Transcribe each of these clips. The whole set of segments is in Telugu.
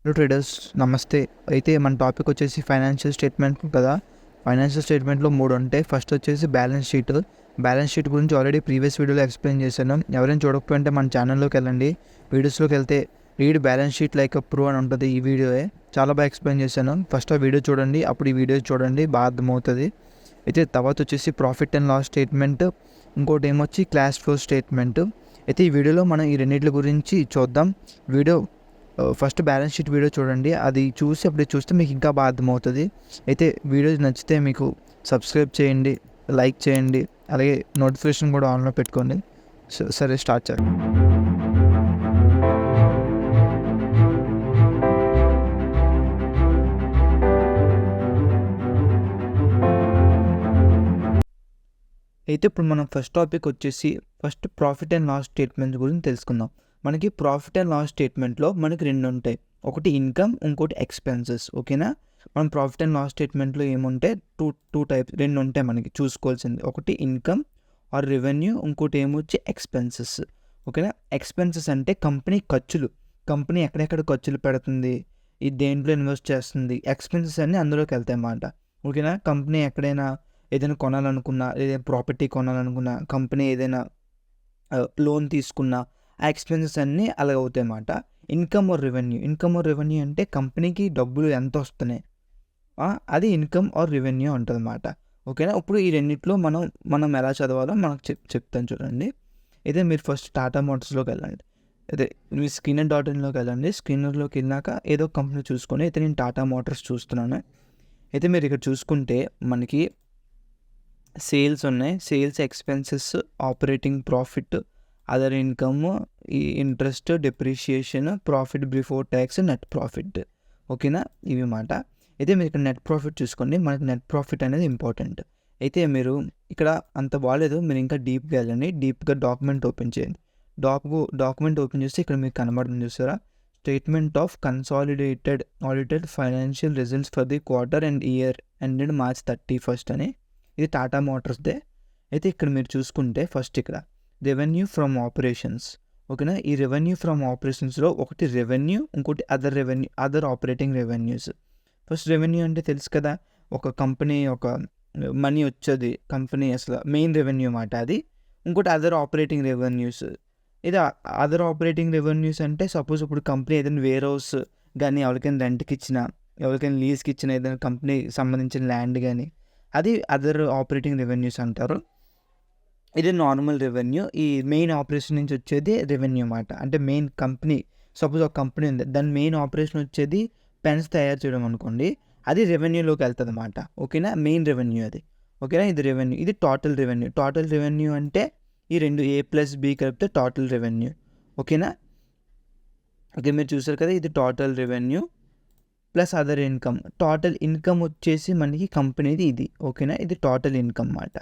హలో ట్రేడర్స్, నమస్తే. అయితే మన టాపిక్ వచ్చేసి ఫైనాన్షియల్ స్టేట్మెంట్ కదా. ఫైనాన్షియల్ స్టేట్మెంట్లో 3 ఉంటాయి. ఫస్ట్ వచ్చేసి బ్యాలెన్స్ షీట్. బ్యాలెన్స్ షీట్ గురించి ఆల్రెడీ ప్రీవియస్ వీడియోలో ఎక్స్ప్లెయిన్ చేశాను. ఎవరైనా చూడకపోయింటే మన ఛానల్లోకి వెళ్ళండి. వీడియోస్లోకి వెళ్తే read balance sheet like a pro అని ఉంటుంది. ఈ వీడియోయే చాలా బాగా ఎక్స్ప్లెయిన్ చేశాను. ఫస్ట్ ఆ వీడియో చూడండి, అప్పుడు ఈ వీడియో చూడండి, బాగా అర్థమవుతుంది. అయితే తర్వాత వచ్చేసి ప్రాఫిట్ అండ్ లాస్ స్టేట్మెంట్, ఇంకోటి ఏమొచ్చి క్యాష్ ఫ్లో స్టేట్మెంట్. అయితే ఈ వీడియోలో మనం ఈ రెండింటి గురించి చూద్దాం. Video first balance sheet video చూడండి, అది చూసి అప్పుడు చూస్తే మీకు ఇంకా బాగా అర్థమవుతుంది. అయితే వీడియో నచ్చితే మీకు సబ్స్క్రైబ్ చేయండి, లైక్ చేయండి, అలాగే నోటిఫికేషన్ కూడా ఆన్లో పెట్టుకోండి. సరే, స్టార్ట్ చేద్దాం. అయితే ఇప్పుడు మనం ఫస్ట్ టాపిక్ వచ్చేసి first profit and loss statement గురించి తెలుసుకుందాం. మనకి ప్రాఫిట్ అండ్ లాస్ స్టేట్మెంట్లో మనకి 2 ఉంటాయి. ఒకటి ఇన్కమ్, ఇంకోటి ఎక్స్పెన్సెస్. ఓకేనా. మనం ప్రాఫిట్ అండ్ లాస్ స్టేట్మెంట్లో ఏముంటాయి, టూ టైప్స్, 2 ఉంటాయి మనకి చూసుకోవాల్సింది. ఒకటి ఇన్కమ్ ఆర్ రెవెన్యూ, ఇంకోటి ఏమొచ్చి ఎక్స్పెన్సెస్. ఓకేనా. ఎక్స్పెన్సెస్ అంటే కంపెనీ ఖర్చులు, కంపెనీ ఎక్కడెక్కడ ఖర్చులు పెడుతుంది, ఇది దేంట్లో ఇన్వెస్ట్ చేస్తుంది, ఎక్స్పెన్సెస్ అన్నీ అందులోకి వెళ్తాయి అన్నమాట. ఓకేనా. కంపెనీ ఎక్కడైనా ఏదైనా కొనాలనుకున్నా, ఏదైనా ప్రాపర్టీ కొనాలనుకున్నా, కంపెనీ ఏదైనా లోన్ తీసుకున్నా, ఆ ఎక్స్పెన్సెస్ అన్నీ అలాగ అవుతాయి అన్నమాట. Income or revenue. Income or revenue అంటే కంపెనీకి డబ్బులు ఎంత వస్తున్నాయి, అది ఇన్కమ్ ఆర్ రెవెన్యూ ఉంటుంది అన్నమాట. ఓకేనా. ఇప్పుడు ఈ రెండిట్లో మనం ఎలా చదవాలో మనకు చెప్తాను చూడండి. అయితే మీరు ఫస్ట్ టాటా మోటార్స్లోకి వెళ్ళండి. అదే మీ Skinner.inలోకి వెళ్ళండి. స్క్రీనర్లోకి వెళ్ళాక ఏదో కంపెనీ చూసుకొని, అయితే నేను టాటా మోటార్స్ చూస్తున్నాను. అయితే మీరు ఇక్కడ చూసుకుంటే మనకి సేల్స్ ఉన్నాయి. Sales, expenses, operating profit, other income, ఈ interest, depreciation, profit before tax, net profit. ఓకేనా. ఇవి మాట. అయితే మీరు ఇక్కడ నెట్ ప్రాఫిట్ చూసుకోండి. మనకి నెట్ ప్రాఫిట్ అనేది ఇంపార్టెంట్. అయితే మీరు ఇక్కడ అంత బాగాలేదు, మీరు ఇంకా డీప్గా వెళ్ళండి. డీప్గా డాక్యుమెంట్ ఓపెన్ చేయండి. డాక్యుమెంట్ ఓపెన్ చేస్తే ఇక్కడ మీకు కనబడుతుంది చూసారా, statement of consolidated audited financial results for the quarter and year ended March 31 అని. ఇది టాటా మోటార్స్దే. అయితే ఇక్కడ మీరు చూసుకుంటే ఫస్ట్ ఇక్కడ రెవెన్యూ ఫ్రమ్ ఆపరేషన్స్. ఓకేనా. ఈ రెవెన్యూ ఫ్రమ్ ఆపరేషన్స్లో ఒకటి రెవెన్యూ, ఇంకోటి other operating revenues. First revenue అంటే తెలుసు కదా, ఒక కంపెనీ ఒక మనీ వచ్చేది, కంపెనీ అసలు మెయిన్ రెవెన్యూ మాట అది. ఇంకోటి అదర్ ఆపరేటింగ్ రెవెన్యూస్. ఇది అదర్ ఆపరేటింగ్ రెవెన్యూస్ అంటే సపోజ్ ఇప్పుడు కంపెనీ ఏదైనా వేర్ హౌస్ కానీ ఎవరికైనా రెంట్కి ఇచ్చిన, ఎవరికైనా లీజ్కి ఇచ్చిన, ఏదైనా కంపెనీ సంబంధించిన ల్యాండ్ కానీ, అది అదర్ ఆపరేటింగ్ రెవెన్యూస్ అంటారు. ఇది నార్మల్ రెవెన్యూ. ఈ మెయిన్ ఆపరేషన్ నుంచి వచ్చేది రెవెన్యూ అన్నమాట. అంటే మెయిన్ కంపెనీ, సపోజ్ ఒక కంపెనీ ఉంది, దాని మెయిన్ ఆపరేషన్ వచ్చేది పెన్స్ తయారు చేయడం అనుకోండి, అది రెవెన్యూలోకి వెళ్తుంది అన్నమాట. ఓకేనా. మెయిన్ రెవెన్యూ అది. ఓకేనా. ఇది రెవెన్యూ. ఇది టోటల్ రెవెన్యూ. టోటల్ రెవెన్యూ అంటే ఈ రెండు A+B కలిపితే టోటల్ రెవెన్యూ. ఓకేనా. ఓకే, మీరు చూసారు కదా, ఇది total revenue plus other income. Total income వచ్చేసి మనకి కంపెనీది ఇది. ఓకేనా. ఇది టోటల్ ఇన్కమ్ అన్నమాట.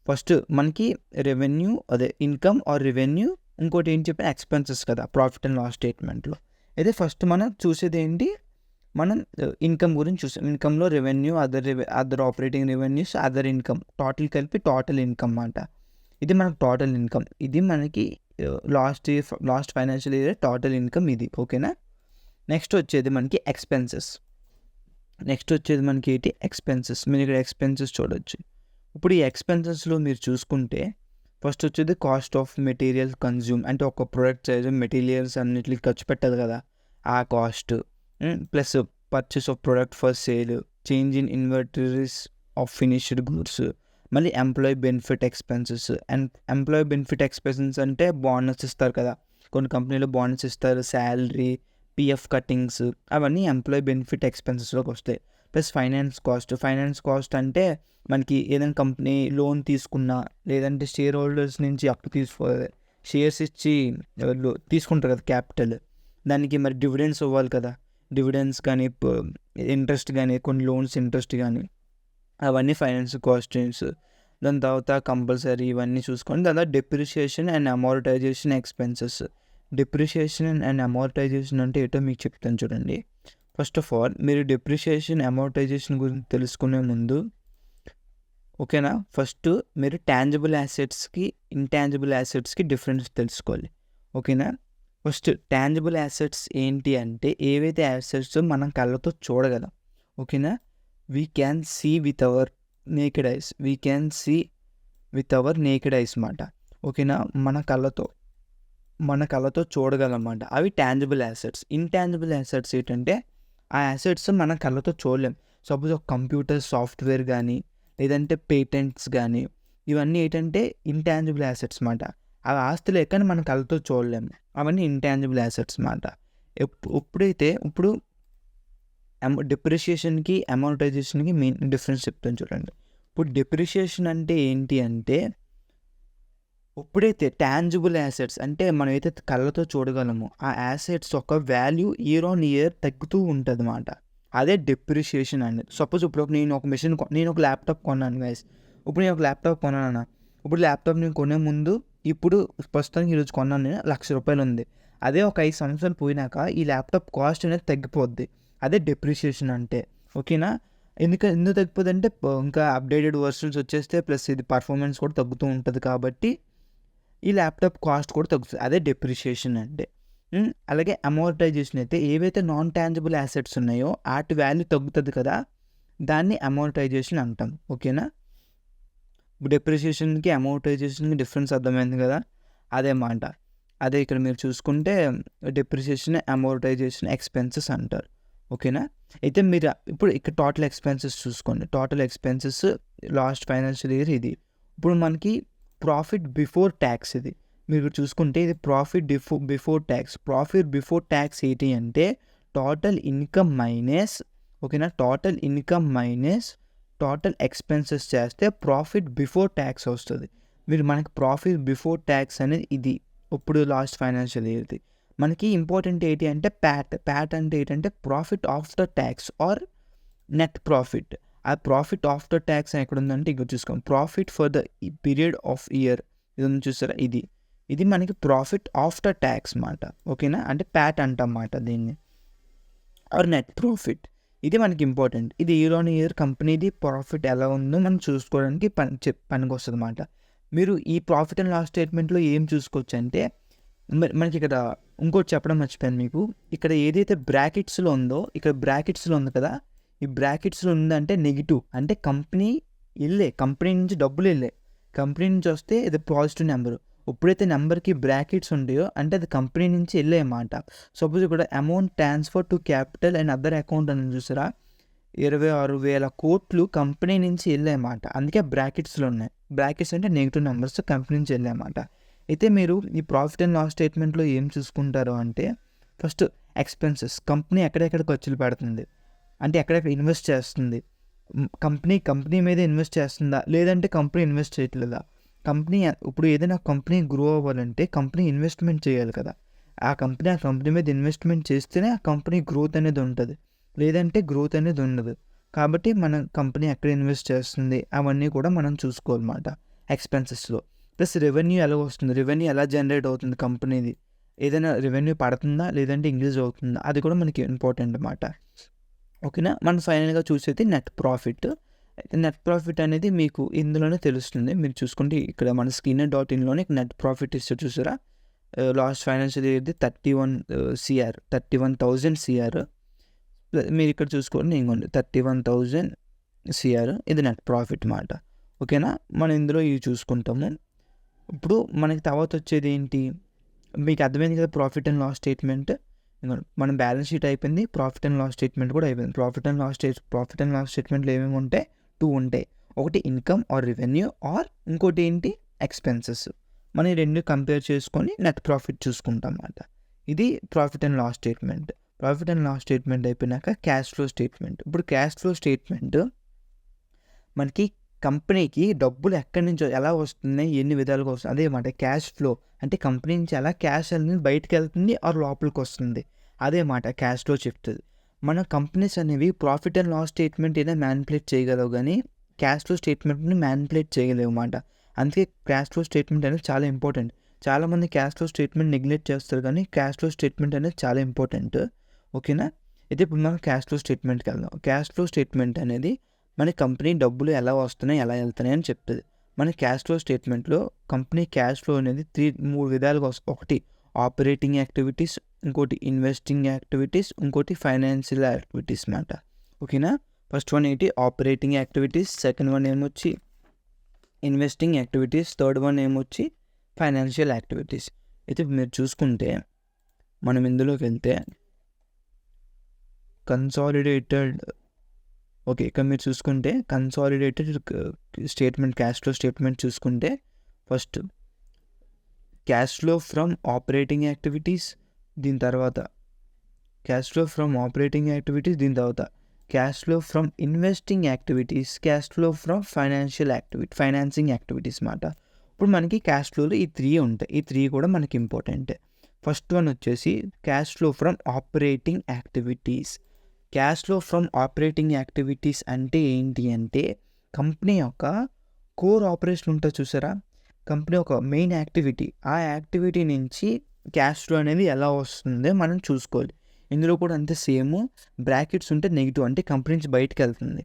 ఫస్ట్ మనకి రెవెన్యూ, అదే ఇన్కమ్ ఆర్ రెవెన్యూ, ఇంకోటి ఏంటి చెప్పిన ఎక్స్పెన్సెస్ కదా ప్రాఫిట్ అండ్ లాస్ స్టేట్మెంట్లో. అయితే ఫస్ట్ మనం చూసేది ఏంటి, మనం ఇన్కమ్ గురించి చూసాం. ఇన్కమ్లో revenue, other operating revenues, other income, total కలిపి టోటల్ ఇన్కమ్ అన్నమాట. ఇది మనకు టోటల్ ఇన్కమ్. ఇది మనకి last financial year total income ఇది. ఓకేనా. నెక్స్ట్ వచ్చేది మనకి ఎక్స్పెన్సెస్. ఎక్స్పెన్సెస్. మీరు ఇక్కడ ఎక్స్పెన్సెస్ చూడొచ్చు. ఇప్పుడు ఈ ఎక్స్పెన్సెస్లో మీరు చూసుకుంటే ఫస్ట్ వచ్చేది కాస్ట్ ఆఫ్ మెటీరియల్ కన్జ్యూమ్, అంటే ఒక ప్రోడక్ట్ సైజ్ మెటీరియల్స్ అన్నిటికి ఖర్చు పెట్టదు కదా, ఆ cost. Plus purchase of product for sale, change in inventories of finished goods, మళ్ళీ employee benefit expenses. And employee benefit expenses అంటే బోనస్ ఇస్తారు కదా, కొన్ని కంపెనీలో బోనస్ ఇస్తారు, శాలరీ, PF కటింగ్స్, అవన్నీ ఎంప్లాయీ బెనిఫిట్ ఎక్స్పెన్సెస్లోకి వస్తాయి. ప్లస్ ఫైనాన్స్ కాస్ట్ అంటే మనకి ఏదైనా కంపెనీ లోన్ తీసుకున్నా, లేదంటే షేర్ హోల్డర్స్ నుంచి అప్పు షేర్స్ ఇచ్చి తీసుకుంటారు కదా క్యాపిటల్, దానికి మరి డివిడెండ్స్ ఇవ్వాలి కదా, డివిడెండ్స్ కానీ ఇంట్రెస్ట్ కానీ, కొన్ని లోన్స్ ఇంట్రెస్ట్ కానీ, అవన్నీ ఫైనాన్స్ కాస్టింగ్స్. దాని తర్వాత కంపల్సరీ ఇవన్నీ చూసుకొని దాని తర్వాత depreciation and amortisation expenses. Depreciation and amortisation అంటే ఏంటో మీకు చెప్తాను చూడండి. ఫస్ట్ ఆఫ్ ఆల్ మీరు డెప్రిషియేషన్, అమోర్టైజేషన్ గురించి తెలుసుకునే ముందు, ఓకేనా, ఫస్ట్ మీరు టాంజిబుల్ యాసెట్స్కి ఇంటాంజిబుల్ యాసెట్స్కి డిఫరెన్స్ తెలుసుకోవాలి. ఓకేనా. ఫస్ట్ టాంజిబుల్ యాసెట్స్ ఏంటి అంటే ఏవైతే యాసెట్స్ మనం కళ్ళతో చూడగలం. ఓకేనా? We can see with our naked eyes. We can see with our naked eyes మాట. ఓకేనా? మన కళ్ళతో చూడగలమాట. అవి టాంజిబుల్ యాసెట్స్. ఇంటాంజిబుల్ యాసెట్స్ ఏంటంటే ఆ యాసెట్స్ మన కళ్ళతో చూడలేం. సపోజ్ ఒక కంప్యూటర్ సాఫ్ట్వేర్ కానీ లేదంటే పేటెంట్స్ కానీ ఇవన్నీ ఏంటంటే ఇంటాంజిబుల్ యాసెట్స్ మాట. అవి ఆస్తులే కానీ మన కళ్ళతో చూడలేము. అవన్నీ ఇంటాంజిబుల్ యాసెట్స్ మాట. ఇప్పుడు డిప్రిషియేషన్కి అమోర్టైజేషన్కి మెయిన్ డిఫరెన్స్ చెప్తాను చూడండి. ఇప్పుడు డిప్రిషియేషన్ అంటే ఏంటి అంటే ఎప్పుడైతే టాంజిబుల్ యాసెట్స్ అంటే మనం ఏదైతే కళ్ళతో చూడగలమో ఆ యాసెట్స్ ఒక వాల్యూ ఇయర్ ఆన్ ఇయర్ తగ్గుతూ ఉంటుంది అన్నమాట. అదే డిప్రిషియేషన్ అనేది. సపోజ్ ఇప్పుడు నేను ఒక ల్యాప్టాప్ కొన్నాను గైస్. ఇప్పుడు నేను ఒక ల్యాప్టాప్ కొన్నాను. ఇప్పుడు ల్యాప్టాప్ నేను కొనే ముందు ఇప్పుడు ప్రస్తుతానికి ఈరోజు కొన్నాను నేను, ₹1,00,000 ఉంది. అదే ఒక 5 సంవత్సరాలు పోయినాక ఈ ల్యాప్టాప్ కాస్ట్ అనేది తగ్గిపోద్ది. అదే డిప్రిషియేషన్ అంటే. ఓకేనా? ఎందుకు తగ్గిపోద్ది అంటే ఇంకా అప్డేటెడ్ వర్షన్స్ వచ్చేస్తే ప్లస్ ఇది పర్ఫార్మెన్స్ కూడా తగ్గుతూ ఉంటుంది కాబట్టి ఈ ల్యాప్టాప్ కాస్ట్ కూడా తగ్గుతుంది. అదే డిప్రిషియేషన్ అంటే. అలాగే అమోర్టైజేషన్ అయితే ఏవైతే నాన్ టాంజిబుల్ యాసెట్స్ ఉన్నాయో వాటి వాల్యూ తగ్గుతుంది కదా, దాన్ని అమోర్టైజేషన్ అంటాం. ఓకేనా? డిప్రిషియేషన్కి అమోర్టైజేషన్కి డిఫరెన్స్ అర్థమైంది కదా, అదే మాట. అదే ఇక్కడ మీరు చూసుకుంటే డిప్రిషియేషన్, అమోర్టైజేషన్ ఎక్స్పెన్సెస్ అంటారు. ఓకేనా? అయితే మీరు ఇప్పుడు ఇక్కడ టోటల్ ఎక్స్పెన్సెస్ చూసుకోండి. Total expenses last financial year ఇది. ఇప్పుడు మనకి ప్రాఫిట్ బిఫోర్ ట్యాక్స్ ఇది. మీరు చూసుకుంటే ఇది profit before tax. Profit before tax ఏంటి అంటే టోటల్ ఇన్కమ్ మైనస్, ఓకేనా, total income minus total expenses చేస్తే ప్రాఫిట్ బిఫోర్ ట్యాక్స్ వస్తుంది. మనకి ప్రాఫిట్ బిఫోర్ ట్యాక్స్ అనేది ఇది ఇప్పుడు లాస్ట్ ఫైనాన్షియల్ ఇయర్ది. మనకి ఇంపార్టెంట్ ఏంటి అంటే ప్యాట్ అంటే ఏంటంటే profit after tax or net profit. ఆ ప్రాఫిట్ ఆఫ్టర్ ట్యాక్స్ ఎక్కడ ఉందంటే ఇక్కడ చూసుకోండి. Profit for the period of year ఇది ఉంది చూసారా, ఇది మనకి ప్రాఫిట్ ఆఫ్టర్ ట్యాక్స్ మాట. ఓకేనా? అంటే ప్యాట్ అంటాం మాట దీన్ని, ఆర్ నెట్ ప్రాఫిట్. ఇది మనకి ఇంపార్టెంట్. ఇది ఇయర్ ఆన్ ఇయర్ కంపెనీది ప్రాఫిట్ ఎలా ఉందో మనం చూసుకోవడానికి పనికి వస్తుంది అన్నమాట. మీరు ఈ ప్రాఫిట్ అండ్ లాస్ స్టేట్మెంట్లో ఏం చూసుకోవచ్చు అంటే మనకి ఇక్కడ ఇంకోటి చెప్పడం మర్చిపోయాను మీకు. ఇక్కడ ఏదైతే బ్రాకెట్స్లో ఉందో, ఇక్కడ బ్రాకెట్స్లో ఉంది కదా, ఈ బ్రాకెట్స్లో ఉందంటే నెగిటివ్ అంటే కంపెనీ నుంచి డబ్బులు వెళ్ళే, కంపెనీ నుంచి వస్తే ఇది పాజిటివ్ నెంబరు. ఎప్పుడైతే నెంబర్కి బ్రాకెట్స్ ఉంటాయో అంటే అది కంపెనీ నుంచి వెళ్ళే అన్నమాట. సపోజ్ ఇక్కడ amount transfer to capital and other account అని చూసారా, 26,000 కోట్లు కంపెనీ నుంచి వెళ్ళాయన్నమాట. అందుకే బ్రాకెట్స్లో ఉన్నాయి. బ్రాకెట్స్ అంటే నెగిటివ్ నెంబర్స్ కంపెనీ నుంచి వెళ్ళాయన్నమాట. అయితే మీరు ఈ ప్రాఫిట్ అండ్ లాస్ స్టేట్మెంట్లో ఏం చూసుకుంటారు అంటే ఫస్ట్ ఎక్స్పెన్సెస్, కంపెనీ ఎక్కడెక్కడ ఖర్చులు పెడుతుంది అంటే ఎక్కడెక్కడ ఇన్వెస్ట్ చేస్తుంది, కంపెనీ మీద ఇన్వెస్ట్ చేస్తుందా లేదంటే కంపెనీ ఇన్వెస్ట్ చేయట్లేదా, ఇప్పుడు ఏదైనా కంపెనీ గ్రో అవ్వాలంటే కంపెనీ ఇన్వెస్ట్మెంట్ చేయాలి కదా, ఆ కంపెనీ మీద ఇన్వెస్ట్మెంట్ చేస్తేనే ఆ కంపెనీ గ్రోత్ అనేది ఉంటుంది, లేదంటే గ్రోత్ అనేది ఉండదు. కాబట్టి మన కంపెనీ ఎక్కడ ఇన్వెస్ట్ చేస్తుంది అవన్నీ కూడా మనం చూసుకోవాలన్నమాట ఎక్స్పెన్సెస్లో. ప్లస్ రెవెన్యూ ఎలా వస్తుంది, రెవెన్యూ ఎలా జనరేట్ అవుతుంది, కంపెనీది ఏదైనా రెవెన్యూ పడుతుందా లేదంటే ఇంక్రీజ్ అవుతుందా, అది కూడా మనకి ఇంపార్టెంట్ అన్నమాట. ఓకేనా? మనం ఫైనల్గా చూసేది నెట్ ప్రాఫిట్. అయితే నెట్ ప్రాఫిట్ అనేది మీకు ఇందులోనే తెలుస్తుంది. మీరు చూసుకుంటే ఇక్కడ మన Skinner.inలోనే నెట్ ప్రాఫిట్ ఇస్తే చూసారా, లాస్ట్ ఫైనాన్షియల్ ఇయర్ది 31,000 CR. మీరు ఇక్కడ చూసుకోండి, ఇంకోండి 31,000 CR, ఇది నెట్ ప్రాఫిట్ మాట. ఓకేనా? మనం ఇందులో ఇవి చూసుకుంటాము. ఇప్పుడు మనకి తర్వాత వచ్చేది ఏంటి, మీకు అర్థమైంది కదా ప్రాఫిట్ అండ్ లాస్ స్టేట్మెంట్. మన బ్యాలెన్స్ షీట్ అయిపోయింది, ప్రాఫిట్ అండ్ లాస్ స్టేట్మెంట్ కూడా అయిపోయింది. ప్రాఫిట్ అండ్ లాస్ స్టేట్మెంట్లో ఏమేమి ఉంటాయి, 2 ఉంటాయి. ఒకటి ఇన్కమ్ ఆర్ రెవెన్యూ, ఆర్ ఇంకోటి ఏంటి ఎక్స్పెన్సెస్. మనం ఈ రెండు కంపేర్ చేసుకొని నెట్ ప్రాఫిట్ చూసుకుంటాం అన్నమాట. ఇది profit and loss statement. Profit and loss statement అయిపోయినాక క్యాష్ ఫ్లో స్టేట్మెంట్. ఇప్పుడు క్యాష్ ఫ్లో స్టేట్మెంట్ మనకి కంపెనీకి డబ్బులు ఎక్కడి నుంచి ఎలా వస్తున్నాయి, ఎన్ని విధాలుగా వస్తుంది అదే మాట. క్యాష్ ఫ్లో అంటే కంపెనీ నుంచి ఎలా క్యాష్ అనేది బయటకు వెళ్తుంది ఆర్ లోపలికి వస్తుంది, అదే మాట క్యాష్ ఫ్లో చెప్తుంది. మన కంపెనీస్ అనేవి ప్రాఫిట్ అండ్ లాస్ స్టేట్మెంట్ ఏదైనా మ్యానిపులేట్ చేయగలవు కానీ క్యాష్ ఫ్లో స్టేట్మెంట్ని మ్యానిపులేట్ చేయలేవు అన్నమాట. అందుకే క్యాష్ ఫ్లో స్టేట్మెంట్ అనేది చాలా ఇంపార్టెంట్. చాలామంది క్యాష్ ఫ్లో స్టేట్మెంట్ నెగ్లెక్ట్ చేస్తారు కానీ క్యాష్ ఫ్లో స్టేట్మెంట్ అనేది చాలా ఇంపార్టెంట్. ఓకేనా? అయితే ఇప్పుడు మనం క్యాష్ ఫ్లో స్టేట్మెంట్కి వెళ్దాం. క్యాష్ ఫ్లో స్టేట్మెంట్ అనేది మన కంపెనీ డబ్బులు ఎలా వస్తున్నాయి ఎలా వెళ్తున్నాయి అని చెప్తుంది. మన క్యాష్ ఫ్లో స్టేట్మెంట్లో కంపెనీ క్యాష్ ఫ్లో అనేది 3 విధాలుగా వస్తుంది. ఒకటి ఆపరేటింగ్ యాక్టివిటీస్, ఇంకోటి ఇన్వెస్టింగ్ యాక్టివిటీస్, ఇంకోటి ఫైనాన్షియల్ యాక్టివిటీస్ మాట. ఓకేనా. ఫస్ట్ వన్ ఏంటి ఆపరేటింగ్ యాక్టివిటీస్, సెకండ్ వన్ ఏమొచ్చి ఇన్వెస్టింగ్ యాక్టివిటీస్, థర్డ్ వన్ ఏమొచ్చి ఫైనాన్షియల్ యాక్టివిటీస్. అయితే మీరు చూసుకుంటే మనం ఇందులోకి వెళ్తే కన్సాలిడేటెడ్, ఓకే, ఇక్కడ మీరు చూసుకుంటే consolidated statement, cash flow statement చూసుకుంటే first cash flow from operating activities, దీని తర్వాత cash flow from operating activities, దీని తర్వాత cash flow from investing activities, cash flow from financing activities మాట. ఇప్పుడు మనకి క్యాష్ ఫ్లోలో ఈ 3 ఉంటాయి. ఈ 3 కూడా మనకి ఇంపార్టెంట్. ఫస్ట్ వన్ వచ్చేసి cash flow from operating activities. Cash flow from operating activities అంటే ఏంటి అంటే కంపెనీ యొక్క కోర్ ఆపరేషన్ ఉంటుంది చూసారా, కంపెనీ ఒక మెయిన్ యాక్టివిటీ, ఆ యాక్టివిటీ నుంచి క్యాష్ ఫ్లో అనేది ఎలా వస్తుందో మనం చూసుకోవాలి. ఇందులో కూడా అంతే సేమ్, బ్రాకెట్స్ ఉంటే నెగిటివ్ అంటే కంపెనీ నుంచి బయటకు వెళ్తుంది.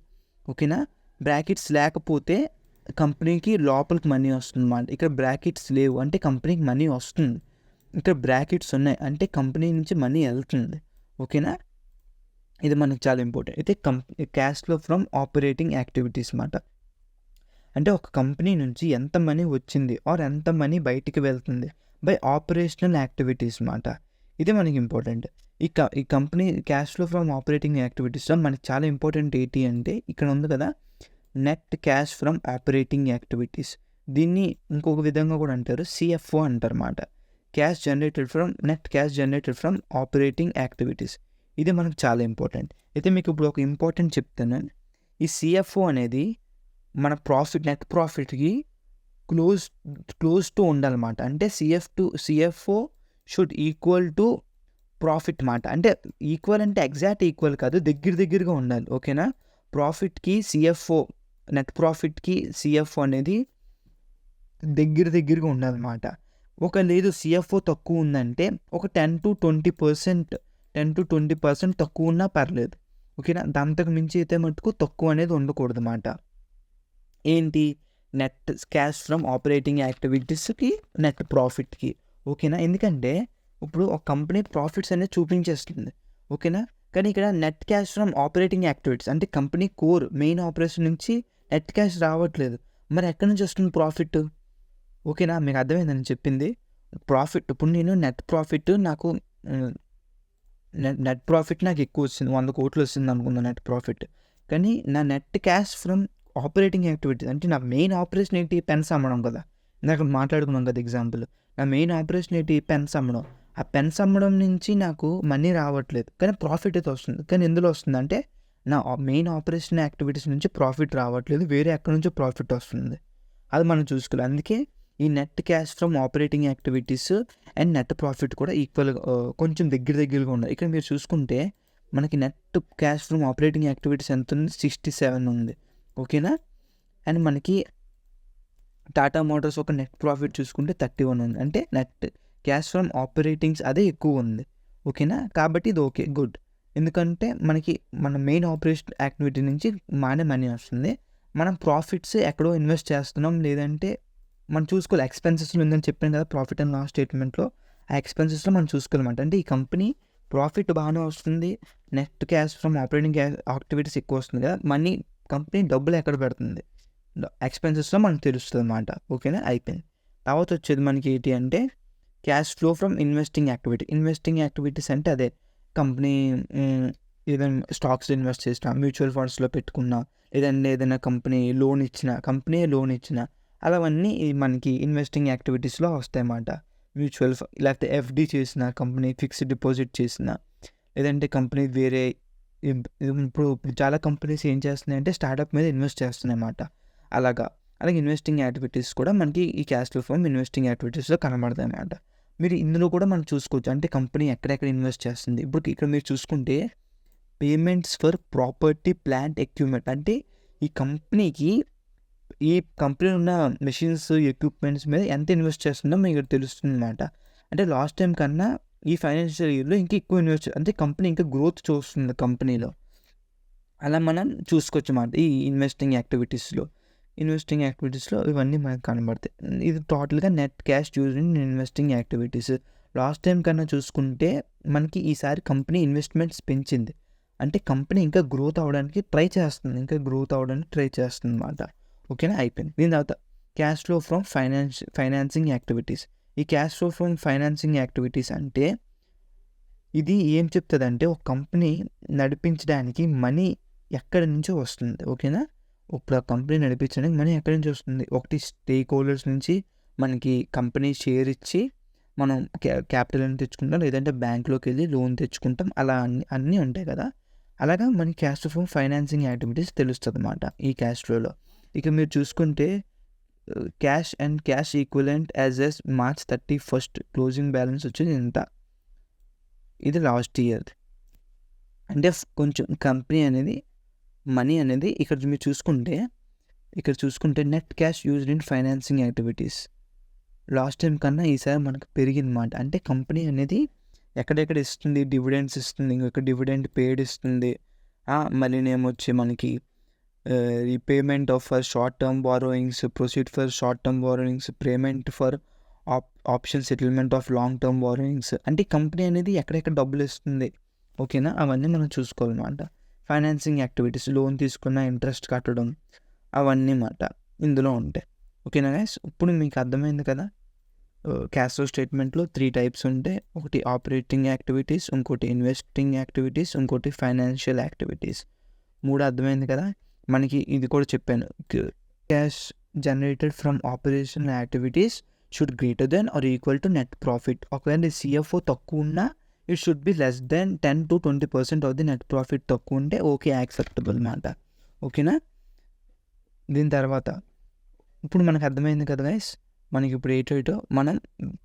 ఓకేనా. బ్రాకెట్స్ లేకపోతే కంపెనీకి లోపలికి మనీ వస్తుంది అన్నమాట. ఇక్కడ బ్రాకెట్స్ లేవు అంటే కంపెనీకి మనీ వస్తుంది. ఇక్కడ బ్రాకెట్స్ ఉన్నాయి అంటే కంపెనీ నుంచి మనీ వెళ్తుంది. ఓకేనా. ఇది మనకు చాలా ఇంపార్టెంట్. అయితే cash flow from operating activities మాట. అంటే ఒక కంపెనీ నుంచి ఎంత మనీ వచ్చింది ఆర్ ఎంత మనీ బయటికి వెళ్తుంది బై ఆపరేషనల్ యాక్టివిటీస్ మాట. ఇది మనకి ఇంపార్టెంట్. ఈ company cash flow from operating యాక్టివిటీస్లో మనకి చాలా ఇంపార్టెంట్ ఏంటి అంటే ఇక్కడ ఉంది కదా net cash from operating activities. దీన్ని ఇంకొక విధంగా కూడా అంటారు, సిఎఫ్ఓ అంటారు అన్నమాట. Net cash generated from operating activities. ఇది మనకు చాలా ఇంపార్టెంట్. అయితే మీకు ఇప్పుడు ఒక ఇంపార్టెంట్ చెప్తాను. ఈ సిఎఫ్ఓ అనేది మన నెట్ ప్రాఫిట్కి క్లోజ్ టు ఉండాలన్నమాట. అంటే CFO should equal to profit మాట. అంటే ఈక్వల్ అంటే ఎగ్జాక్ట్ ఈక్వల్ కాదు, దగ్గరగా ఉండాలి. ఓకేనా. ప్రాఫిట్కి సిఎఫ్ఓ, నెట్ ప్రాఫిట్కి సిఎఫ్ఓ అనేది దగ్గరగా ఉండాలన్నమాట. లేదు సిఎఫ్ఓ తక్కువ ఉందంటే ఒక 10 to 20% తక్కువ ఉన్నా పర్లేదు. ఓకేనా. దాంతకు మించి అయితే మటుకు తక్కువ అనేది ఉండకూడదు అన్నమాట. ఏంటి నెట్ క్యాష్ ఫ్రమ్ ఆపరేటింగ్ యాక్టివిటీస్కి నెట్ ప్రాఫిట్కి. ఓకేనా. ఎందుకంటే ఇప్పుడు ఒక కంపెనీ ప్రాఫిట్స్ అనేది చూపించేస్తుంది. ఓకేనా. కానీ ఇక్కడ net cash from operating activities అంటే కంపెనీ కోర్ మెయిన్ ఆపరేషన్ నుంచి నెట్ క్యాష్ రావట్లేదు. మరి ఎక్కడి నుంచి వస్తుంది ప్రాఫిట్? ఓకేనా. మీకు అర్థమైందని చెప్పింది. ప్రాఫిట్ ఇప్పుడు నేను నెట్ ప్రాఫిట్ నాకు ఎక్కువ వచ్చింది, 100 కోట్లు వస్తుంది అనుకుందాం నెట్ ప్రాఫిట్. కానీ నా net cash from operating activities అంటే నా మెయిన్ ఆపరేషన్ ఏంటి, పెన్స్ అమ్మడం కదా. ఇందాక మాట్లాడుకున్నాం కదా ఎగ్జాంపుల్. నా మెయిన్ ఆపరేషన్ ఏంటి, పెన్స్ అమ్మడం. ఆ పెన్స్ అమ్మడం నుంచి నాకు మనీ రావట్లేదు కానీ ప్రాఫిట్ అయితే వస్తుంది. కానీ ఎందులో వస్తుంది అంటే నా మెయిన్ ఆపరేషన్ యాక్టివిటీస్ నుంచి ప్రాఫిట్ రావట్లేదు, వేరే ఎక్కడి నుంచో ప్రాఫిట్ వస్తుంది. అది మనం చూసుకోవాలి. అందుకే ఈ net cash from operating activities and net profit కూడా ఈక్వల్గా కొంచెం దగ్గరగా ఉన్నాయి. ఇక్కడ మీరు చూసుకుంటే మనకి net cash from operating activities ఎంత ఉంది, 67 ఉంది. ఓకేనా. అండ్ మనకి టాటా మోటార్స్ ఒక నెట్ ప్రాఫిట్ చూసుకుంటే 31 ఉంది. అంటే నెట్ క్యాష్ ఫ్రమ్ ఆపరేటింగ్స్ అదే ఎక్కువ ఉంది. ఓకేనా. కాబట్టి ఇది ఓకే, గుడ్. ఎందుకంటే మన మెయిన్ ఆపరేషన్ యాక్టివిటీ నుంచి మనీ వస్తుంది. మనం ప్రాఫిట్స్ ఎక్కడో ఇన్వెస్ట్ చేస్తున్నాం, లేదంటే మనం చూసుకోవాలి. ఎక్స్పెన్సెస్లో ఉందని చెప్పాను కదా ప్రాఫిట్ అండ్ లాస్ స్టేట్మెంట్లో, ఆ ఎక్స్పెన్సెస్లో మనం చూసుకోవాలన్నమాట. అంటే ఈ కంపెనీ ప్రాఫిట్ బాగానే వస్తుంది, net cash from operating activities ఎక్కువ వస్తుంది కదా, కంపెనీ డబ్బులు ఎక్కడ పెడుతుంది, ఎక్స్పెన్సెస్లో మనకు తెలుస్తుంది అన్నమాట. ఓకేనా. అయిపోయింది. తర్వాత వచ్చేది మనకి ఏంటి అంటే cash flow from investing activities అంటే అదే కంపెనీ ఏదైనా స్టాక్స్ ఇన్వెస్ట్ చేసినా, మ్యూచువల్ ఫండ్స్లో పెట్టుకున్నా, లేదంటే ఏదైనా కంపెనీ లోన్ ఇచ్చిన అలావన్నీ మనకి ఇన్వెస్టింగ్ యాక్టివిటీస్లో వస్తాయన్నమాట. లేకపోతే ఎఫ్డి చేసిన, కంపెనీ ఫిక్స్డ్ డిపాజిట్ చేసిన, లేదంటే కంపెనీ వేరే ఇప్పుడు చాలా కంపెనీస్ ఏం చేస్తున్నాయి అంటే స్టార్టప్ మీద ఇన్వెస్ట్ చేస్తున్నాయి అన్నమాట. అలాగే ఇన్వెస్టింగ్ యాక్టివిటీస్ కూడా మనకి ఈ క్యాష్ ఫ్లో ఫ్రమ్ ఇన్వెస్టింగ్ యాక్టివిటీస్లో కనబడతాయి అన్నమాట. మీరు ఇందులో కూడా మనం చూసుకోవచ్చు అంటే కంపెనీ ఎక్కడెక్కడ ఇన్వెస్ట్ చేస్తుంది. ఇప్పుడు ఇక్కడ మీరు చూసుకుంటే payments for property plant equipment అంటే ఈ కంపెనీ ఉన్న మెషిన్స్ ఎక్విప్మెంట్స్ మీద ఎంత ఇన్వెస్ట్ చేస్తుందో మీకు తెలుస్తుంది అన్నమాట. అంటే లాస్ట్ టైం కన్నా ఈ ఫైనాన్షియల్ ఇయర్లో ఇంకా ఎక్కువ ఇన్వెస్ట్, అంటే కంపెనీ ఇంకా గ్రోత్ చూస్తుంది కంపెనీలో. అలా మనం చూసుకోవచ్చు అన్నమాట ఈ ఇన్వెస్టింగ్ యాక్టివిటీస్లో ఇవన్నీ మనకు కనబడతాయి. ఇది టోటల్గా net cash use in investing activities. Last time కన్నా చూసుకుంటే మనకి ఈసారి కంపెనీ ఇన్వెస్ట్మెంట్స్ పెంచింది. అంటే కంపెనీ ఇంకా గ్రోత్ అవ్వడానికి ట్రై చేస్తుంది అన్నమాట. ఓకేనా, అయిపోయింది. దీని తర్వాత cash flow from financing activities. ఈ cash flow from financing activities అంటే ఇది ఏం చెప్తుందంటే ఒక కంపెనీ నడిపించడానికి మనీ ఎక్కడి నుంచో వస్తుంది. ఓకేనా, ఇప్పుడు ఆ కంపెనీ నడిపించడానికి మనీ ఎక్కడి నుంచి వస్తుంది? ఒకటి స్టేక్ హోల్డర్స్ నుంచి మనకి కంపెనీ షేర్ ఇచ్చి మనం క్యాపిటల్ అని తెచ్చుకుంటాం, లేదంటే బ్యాంక్లోకి వెళ్ళి లోన్ తెచ్చుకుంటాం, అలా అన్నీ ఉంటాయి కదా. అలాగా మనకి cash flow from financing activities తెలుస్తుంది అన్నమాట ఈ క్యాష్ ఫ్లోలో. ఇక మీరు చూసుకుంటే cash and cash equivalent as is March 31 closing balance వచ్చేది ఎంత? ఇది లాస్ట్ ఇయర్. అంటే కొంచెం కంపెనీ అనేది మనీ అనేది ఇక్కడ చూసుకుంటే net cash used in financing activities last time కన్నా ఈసారి మనకు పెరిగిందన్నమాట. అంటే కంపెనీ అనేది ఎక్కడెక్కడ ఇస్తుంది, డివిడెండ్స్ ఇస్తుంది, ఇంకొక డివిడెండ్ పేడ్ ఇస్తుంది, మళ్ళీనేమొచ్చి మనకి repayment of for short term borrowings, proceed for short term borrowings, payment for option settlement of long term borrowings. అంటే కంపెనీ అనేది ఎక్కడెక్కడ డబ్బులు ఇస్తుంది, ఓకేనా, అవన్నీ మనం చూసుకోవాలన్నమాట. ఫైనాన్సింగ్ యాక్టివిటీస్, లోన్ తీసుకున్న ఇంట్రెస్ట్ కట్టడం, అవన్నీ మాట ఇందులో ఉంటాయి. ఓకేనా గైస్, ఇప్పుడు మీకు అర్థమైంది కదా. క్యాష్ ఫ్లో స్టేట్మెంట్లో 3 టైప్స్ ఉంటాయి. ఒకటి ఆపరేటింగ్ యాక్టివిటీస్, ఇంకోటి ఇన్వెస్టింగ్ యాక్టివిటీస్, ఇంకోటి ఫైనాన్షియల్ యాక్టివిటీస్. 3 అర్థమైంది కదా. మనకి ఇది కూడా చెప్పాను, cash generated from operational activities should greater than or equal to net profit. ఒకవేళ CFO తక్కువ ఉన్నా it should be less than 10 to 20% of the net profit తక్కువ ఉంటే ఓకే, యాక్సెప్టబుల్ మాట. ఓకేనా, దీని తర్వాత ఇప్పుడు మనకు అర్థమైంది కదా గైస్. మనకి ఇప్పుడు ఏటో మనం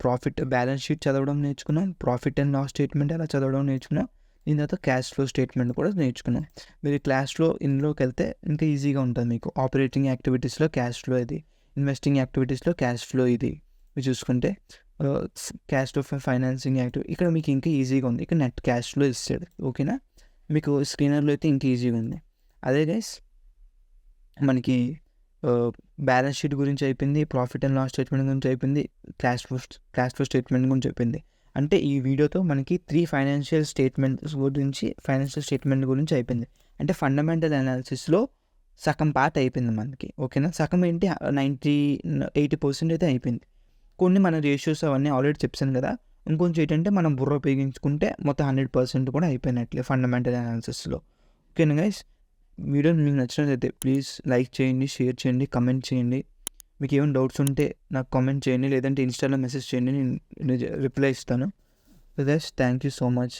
ప్రాఫిట్ బ్యాలెన్స్ షీట్ చదవడం నేర్చుకున్నాం, ప్రాఫిట్ అండ్ లాస్ స్టేట్మెంట్ ఎలా చదవడం నేర్చుకున్నాం, దీని తర్వాత క్యాష్ ఫ్లో స్టేట్మెంట్ కూడా నేర్చుకున్నాం. మీరు క్లాస్లో ఇందులోకి వెళ్తే ఇంకా ఈజీగా ఉంటుంది మీకు. ఆపరేటింగ్ యాక్టివిటీస్లో క్యాష్ ఫ్లో ఇది, ఇన్వెస్టింగ్ యాక్టివిటీస్లో క్యాష్ ఫ్లో ఇది. మీరు చూసుకుంటే క్యాష్ ఫ్లో ఫైనాన్సింగ్ యాక్టివిటీ ఇక్కడ మీకు ఇంకా ఈజీగా ఉంది. ఇక్కడ నెట్ క్యాష్ ఫ్లో ఇస్తాడు. ఓకేనా, మీకు స్క్రీనర్లో అయితే ఇంకా ఈజీగా ఉంది. అదే గైస్ మనకి బ్యాలెన్స్ షీట్ గురించి అయిపోయింది, ప్రాఫిట్ అండ్ లాస్ స్టేట్మెంట్ గురించి అయిపోయింది, క్యాష్ ఫ్లో స్టేట్మెంట్ గురించి అయిపోయింది. అంటే ఈ వీడియోతో మనకి 3 ఫైనాన్షియల్ స్టేట్మెంట్ గురించి అయిపోయింది. అంటే ఫండమెంటల్ అనాలిసిస్లో సగం పార్ట్ అయిపోయింది మనకి. ఓకేనా, సగం ఏంటి 80% అయితే అయిపోయింది. కొన్ని మన రేషియోస్ అవన్నీ ఆల్రెడీ చెప్పాను కదా. ఇంకొంచెం ఏంటంటే మనం బుర్ర ఉపయోగించుకుంటే మొత్తం 100% కూడా అయిపోయినట్లే ఫండమెంటల్ అనాలిసిస్లో. ఓకేనా గైస్, వీడియో మీకు నచ్చినట్లయితే ప్లీజ్ లైక్ చేయండి, షేర్ చేయండి, కమెంట్ చేయండి. మీకు ఏమైనా డౌట్స్ ఉంటే నాకు కామెంట్ చేయండి, లేదంటే ఇన్స్టాలో మెసేజ్ చేయండి, నేను రిప్లై ఇస్తాను. Guys, thank you so much.